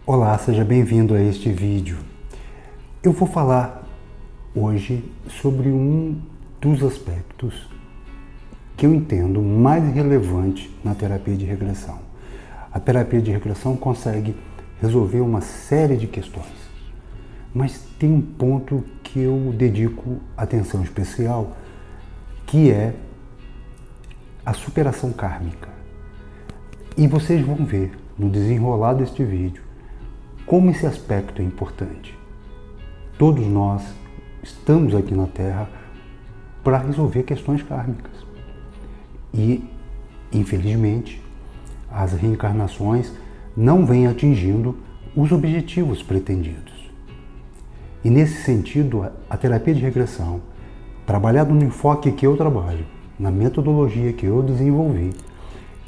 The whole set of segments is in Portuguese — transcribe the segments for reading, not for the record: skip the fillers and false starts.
Olá, seja bem-vindo a este vídeo. Eu vou falar hoje sobre um dos aspectos que eu entendo mais relevante na terapia de regressão. A terapia de regressão consegue resolver uma série de questões, mas tem um ponto que eu dedico atenção especial, que é a superação kármica. E vocês vão ver no desenrolar deste vídeo como esse aspecto é importante. Todos nós estamos aqui na Terra para resolver questões kármicas. E, infelizmente, as reencarnações não vêm atingindo os objetivos pretendidos. E, nesse sentido, a terapia de regressão, trabalhado no enfoque que eu trabalho, na metodologia que eu desenvolvi,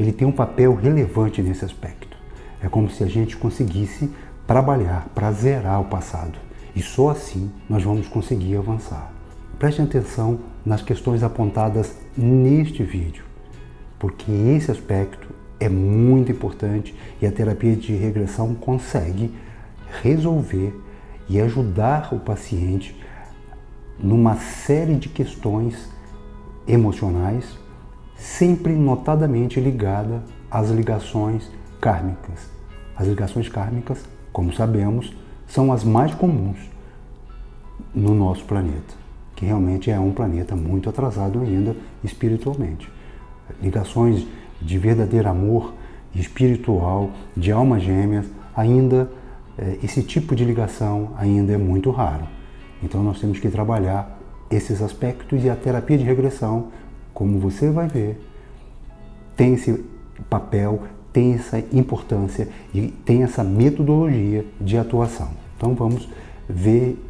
ele tem um papel relevante nesse aspecto. É como se a gente conseguisse trabalhar para zerar o passado. E só assim nós vamos conseguir avançar. Prestem atenção nas questões apontadas neste vídeo, porque esse aspecto é muito importante e a terapia de regressão consegue resolver e ajudar o paciente numa série de questões emocionais, sempre notadamente ligada às ligações kármicas. As ligações kármicas, como sabemos, são as mais comuns no nosso planeta, que realmente é um planeta muito atrasado ainda espiritualmente. Ligações de verdadeiro amor espiritual, de almas gêmeas, ainda esse tipo de ligação ainda é muito raro. Então nós temos que trabalhar esses aspectos e a terapia de regressão, como você vai ver, tem esse papel, tem essa importância e tem essa metodologia de atuação. Então vamos ver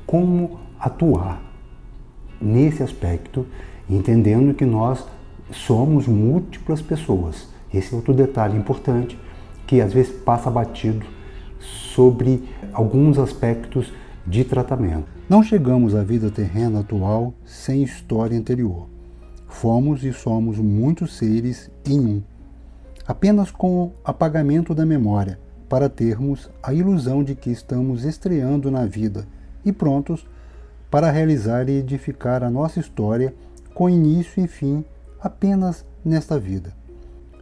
como atuar nesse aspecto, entendendo que nós somos múltiplas pessoas. Esse é outro detalhe importante que às vezes passa batido sobre alguns aspectos de tratamento. Não chegamos à vida terrena atual sem história anterior. Fomos e somos muitos seres em um. Apenas com o apagamento da memória, para termos a ilusão de que estamos estreando na vida e prontos para realizar e edificar a nossa história com início e fim apenas nesta vida.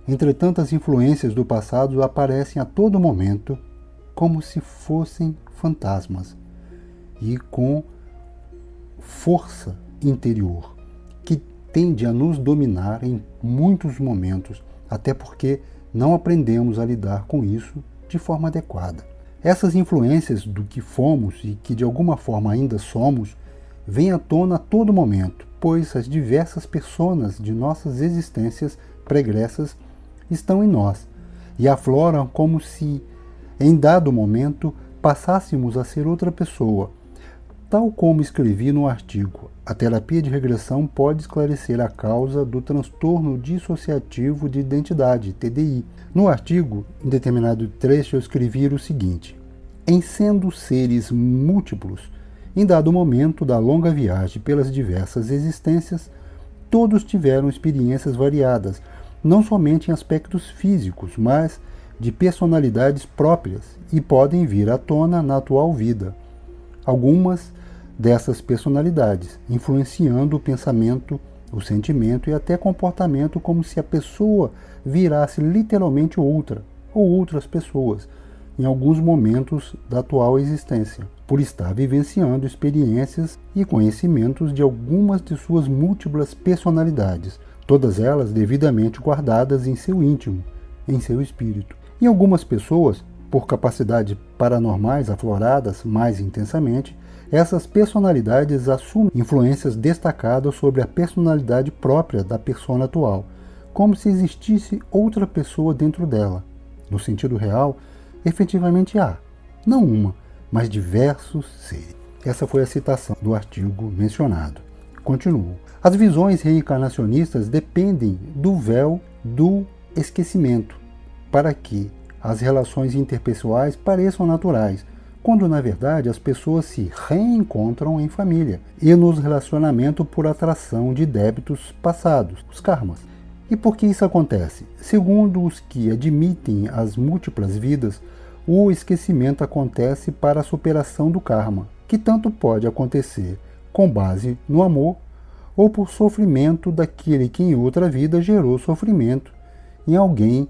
Entretanto, as influências do passado aparecem a todo momento como se fossem fantasmas e com força interior que tende a nos dominar em muitos momentos, até porque não aprendemos a lidar com isso de forma adequada. Essas influências do que fomos e que de alguma forma ainda somos, vêm à tona a todo momento, pois as diversas personas de nossas existências pregressas estão em nós e afloram como se, em dado momento, passássemos a ser outra pessoa. Tal como escrevi no artigo, a terapia de regressão pode esclarecer a causa do transtorno dissociativo de identidade, TDI. No artigo, em determinado trecho, eu escrevi o seguinte: em sendo seres múltiplos, em dado momento da longa viagem pelas diversas existências, todos tiveram experiências variadas, não somente em aspectos físicos, mas de personalidades próprias, e podem vir à tona na atual vida. Algumas dessas personalidades, influenciando o pensamento, o sentimento e até comportamento, como se a pessoa virasse literalmente outra, ou outras pessoas, em alguns momentos da atual existência, por estar vivenciando experiências e conhecimentos de algumas de suas múltiplas personalidades, todas elas devidamente guardadas em seu íntimo, em seu espírito. E algumas pessoas, por capacidades paranormais afloradas mais intensamente, essas personalidades assumem influências destacadas sobre a personalidade própria da persona atual, como se existisse outra pessoa dentro dela. No sentido real, efetivamente há, não uma, mas diversos seres. Essa foi a citação do artigo mencionado. Continuo. As visões reencarnacionistas dependem do véu do esquecimento, para que as relações interpessoais pareçam naturais, quando na verdade as pessoas se reencontram em família e nos relacionamentos por atração de débitos passados, os karmas. E por que isso acontece? Segundo os que admitem as múltiplas vidas, o esquecimento acontece para a superação do karma, que tanto pode acontecer com base no amor ou por sofrimento daquele que em outra vida gerou sofrimento em alguém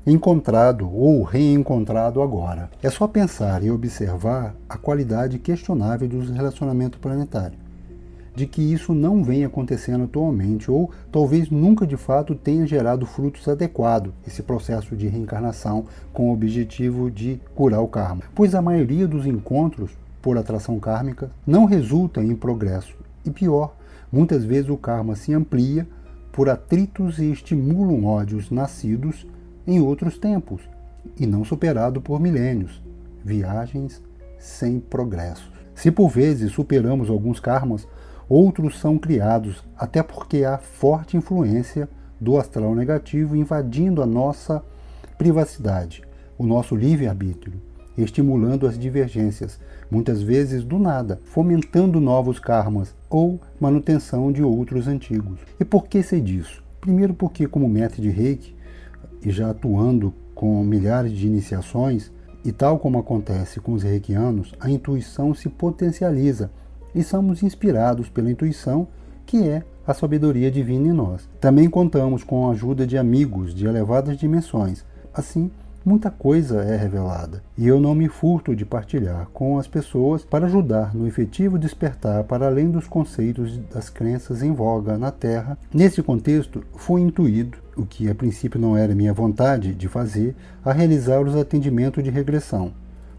encontrado ou reencontrado agora. É só pensar e observar a qualidade questionável dos relacionamentos planetários, de que isso não vem acontecendo atualmente ou talvez nunca de fato tenha gerado frutos adequados, esse processo de reencarnação com o objetivo de curar o karma. Pois a maioria dos encontros por atração kármica não resulta em progresso. E pior, muitas vezes o karma se amplia por atritos e estimulam ódios nascidos em outros tempos e não superado por milênios. Viagens sem progresso. Se por vezes superamos alguns karmas, outros são criados, até porque há forte influência do astral negativo invadindo a nossa privacidade, o nosso livre-arbítrio, estimulando as divergências, muitas vezes do nada, fomentando novos karmas ou manutenção de outros antigos. E por que sei disso? Primeiro porque, como mestre de Reiki, e já atuando com milhares de iniciações, e tal como acontece com os reikianos, a intuição se potencializa e somos inspirados pela intuição, que é a sabedoria divina em nós. Também contamos com a ajuda de amigos de elevadas dimensões. Assim, muita coisa é revelada, e eu não me furto de partilhar com as pessoas para ajudar no efetivo despertar para além dos conceitos das crenças em voga na Terra. Nesse contexto, fui intuído, o que a princípio não era minha vontade de fazer, a realizar os atendimentos de regressão.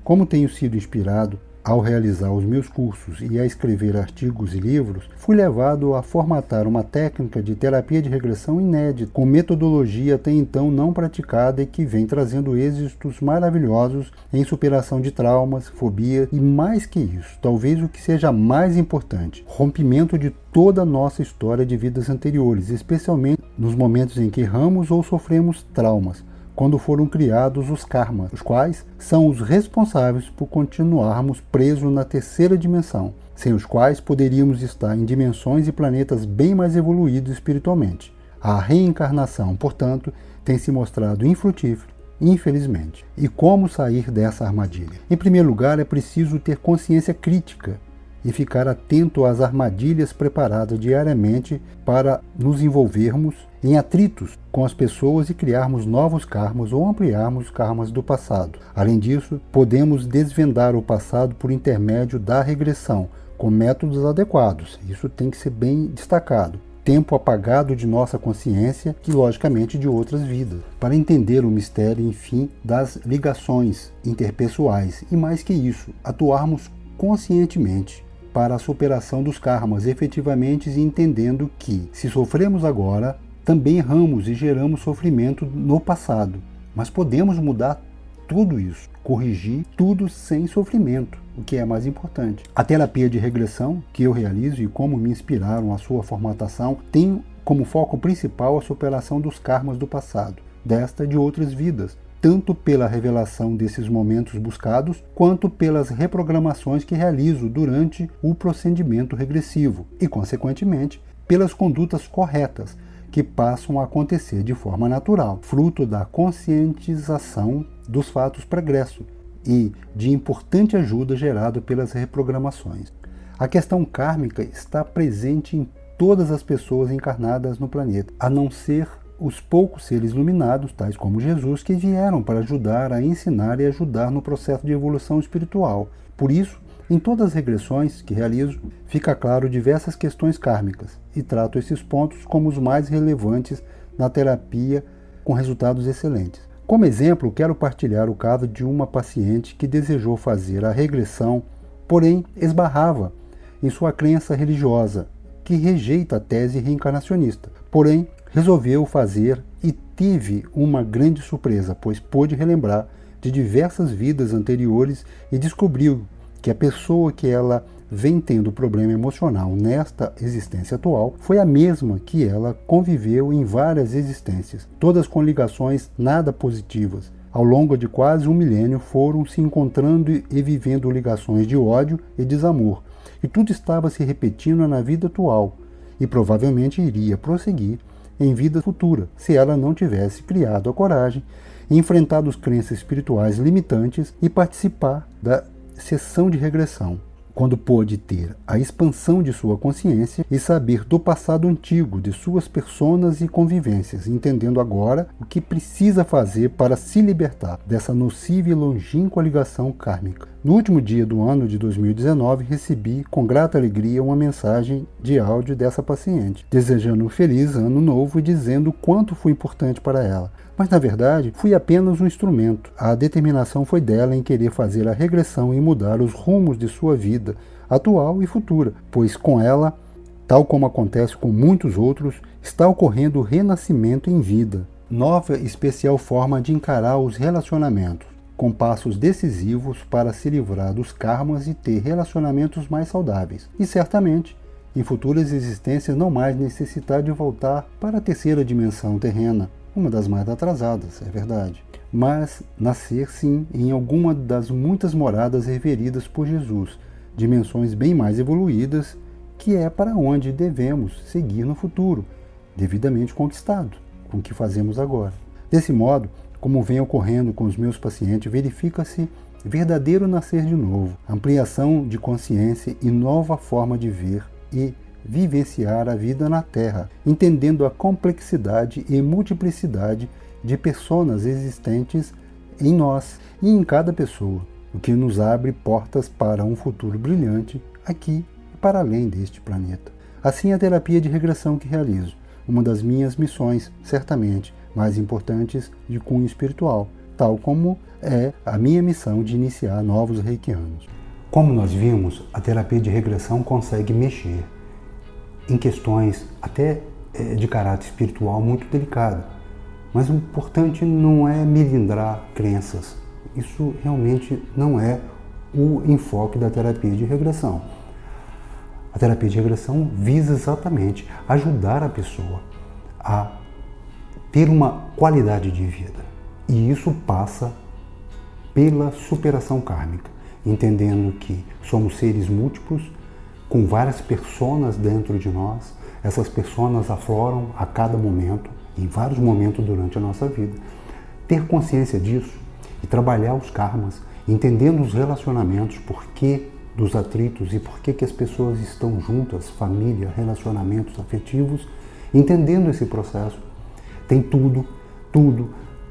Como tenho sido inspirado ao realizar os meus cursos e a escrever artigos e livros, fui levado a formatar uma técnica de terapia de regressão inédita, com metodologia até então não praticada e que vem trazendo êxitos maravilhosos em superação de traumas, fobias e, mais que isso, talvez o que seja mais importante, rompimento de toda a nossa história de vidas anteriores, especialmente nos momentos em que erramos ou sofremos traumas, quando foram criados os karmas, os quais são os responsáveis por continuarmos presos na terceira dimensão, sem os quais poderíamos estar em dimensões e planetas bem mais evoluídos espiritualmente. A reencarnação, portanto, tem se mostrado infrutífera, infelizmente. E como sair dessa armadilha? Em primeiro lugar, é preciso ter consciência crítica e ficar atento às armadilhas preparadas diariamente para nos envolvermos em atritos com as pessoas e criarmos novos karmas ou ampliarmos os karmas do passado. Além disso, podemos desvendar o passado por intermédio da regressão, com métodos adequados. Isso tem que ser bem destacado. Tempo apagado de nossa consciência e, logicamente, de outras vidas, para entender o mistério, enfim, das ligações interpessoais e, mais que isso, atuarmos conscientemente para a superação dos karmas, efetivamente entendendo que, se sofremos agora, também erramos e geramos sofrimento no passado. Mas podemos mudar tudo isso, corrigir tudo sem sofrimento, o que é mais importante. A terapia de regressão que eu realizo e como me inspiraram a sua formatação tem como foco principal a superação dos karmas do passado, desta e de outras vidas, tanto pela revelação desses momentos buscados, quanto pelas reprogramações que realizo durante o procedimento regressivo e, consequentemente, pelas condutas corretas que passam a acontecer de forma natural, fruto da conscientização dos fatos pregressos e de importante ajuda gerada pelas reprogramações. A questão kármica está presente em todas as pessoas encarnadas no planeta, a não ser os poucos seres iluminados, tais como Jesus, que vieram para ajudar a ensinar e ajudar no processo de evolução espiritual. Por isso, em todas as regressões que realizo, fica claro diversas questões kármicas e trato esses pontos como os mais relevantes na terapia com resultados excelentes. Como exemplo, quero partilhar o caso de uma paciente que desejou fazer a regressão, porém esbarrava em sua crença religiosa, que rejeita a tese reencarnacionista. Porém, resolveu fazer e teve uma grande surpresa, pois pôde relembrar de diversas vidas anteriores e descobriu que a pessoa que ela vem tendo problema emocional nesta existência atual foi a mesma que ela conviveu em várias existências, todas com ligações nada positivas. Ao longo de quase um milênio foram se encontrando e vivendo ligações de ódio e desamor, e tudo estava se repetindo na vida atual, e provavelmente iria prosseguir em vida futura, se ela não tivesse criado a coragem, enfrentado as crenças espirituais limitantes e participar da sessão de regressão, quando pôde ter a expansão de sua consciência e saber do passado antigo, de suas personas e convivências, entendendo agora o que precisa fazer para se libertar dessa nociva e longínqua ligação kármica. No último dia do ano de 2019, recebi com grata alegria uma mensagem de áudio dessa paciente, desejando um feliz ano novo e dizendo o quanto fui importante para ela. Mas, na verdade, fui apenas um instrumento. A determinação foi dela em querer fazer a regressão e mudar os rumos de sua vida, atual e futura, pois com ela, tal como acontece com muitos outros, está ocorrendo o renascimento em vida. Nova e especial forma de encarar os relacionamentos, com passos decisivos para se livrar dos karmas e ter relacionamentos mais saudáveis. E certamente, em futuras existências, não mais necessitar de voltar para a terceira dimensão terrena, uma das mais atrasadas, é verdade, mas nascer sim em alguma das muitas moradas referidas por Jesus, dimensões bem mais evoluídas, que é para onde devemos seguir no futuro, devidamente conquistado, com o que fazemos agora. Desse modo, como vem ocorrendo com os meus pacientes, verifica-se verdadeiro nascer de novo, ampliação de consciência e nova forma de ver e vivenciar a vida na Terra, entendendo a complexidade e multiplicidade de personas existentes em nós e em cada pessoa, o que nos abre portas para um futuro brilhante aqui e para além deste planeta. Assim, a terapia de regressão que realizo, uma das minhas missões, certamente mais importantes de cunho espiritual, tal como é a minha missão de iniciar novos reikianos. Como nós vimos, a terapia de regressão consegue mexer em questões até de caráter espiritual muito delicado. Mas o importante não é melindrar crenças. Isso realmente não é o enfoque da terapia de regressão. A terapia de regressão visa exatamente ajudar a pessoa a ter uma qualidade de vida. E isso passa pela superação kármica, entendendo que somos seres múltiplos, com várias personas dentro de nós. Essas personas afloram a cada momento, em vários momentos durante a nossa vida. Ter consciência disso e trabalhar os karmas, entendendo os relacionamentos, porquê dos atritos e porquê que as pessoas estão juntas, família, relacionamentos afetivos, entendendo esse processo, tem tudo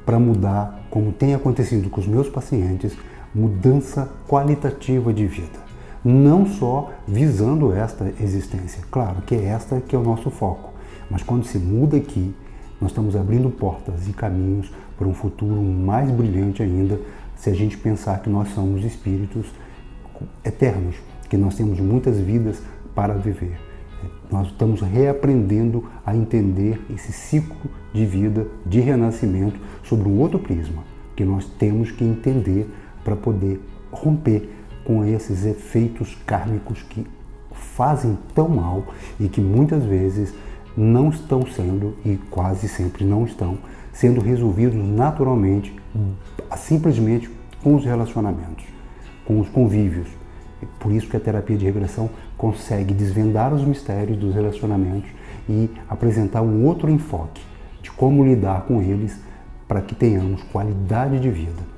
para mudar, como tem acontecido com os meus pacientes, mudança qualitativa de vida. Não só visando esta existência, claro que é esta que é o nosso foco, mas quando se muda aqui, nós estamos abrindo portas e caminhos para um futuro mais brilhante ainda, se a gente pensar que nós somos espíritos eternos, que nós temos muitas vidas para viver. Nós estamos reaprendendo a entender esse ciclo de vida, de renascimento, sobre um outro prisma, que nós temos que entender para poder romper com esses efeitos kármicos que fazem tão mal e que muitas vezes não estão sendo, e quase sempre não estão, sendo resolvidos naturalmente, simplesmente com os relacionamentos, com os convívios. Por isso que a terapia de regressão consegue desvendar os mistérios dos relacionamentos e apresentar um outro enfoque de como lidar com eles para que tenhamos qualidade de vida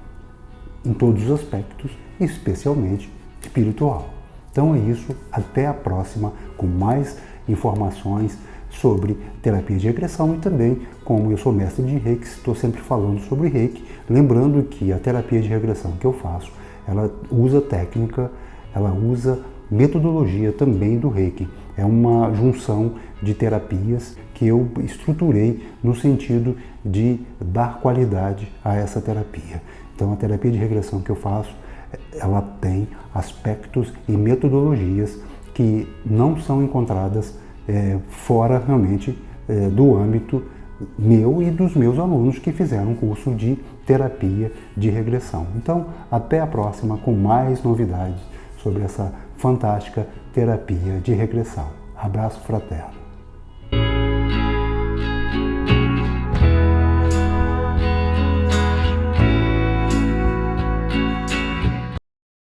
em todos os aspectos, especialmente espiritual. Então é isso, até a próxima com mais informações sobre terapia de regressão e também, como eu sou mestre de Reiki, estou sempre falando sobre Reiki, lembrando que a terapia de regressão que eu faço, ela usa técnica, ela usa metodologia também do Reiki. É uma junção de terapias que eu estruturei no sentido de dar qualidade a essa terapia. Então a terapia de regressão que eu faço, ela tem aspectos e metodologias que não são encontradas fora realmente do âmbito meu e dos meus alunos que fizeram um curso de terapia de regressão. Então, até a próxima com mais novidades sobre essa fantástica terapia de regressão. Abraço fraterno.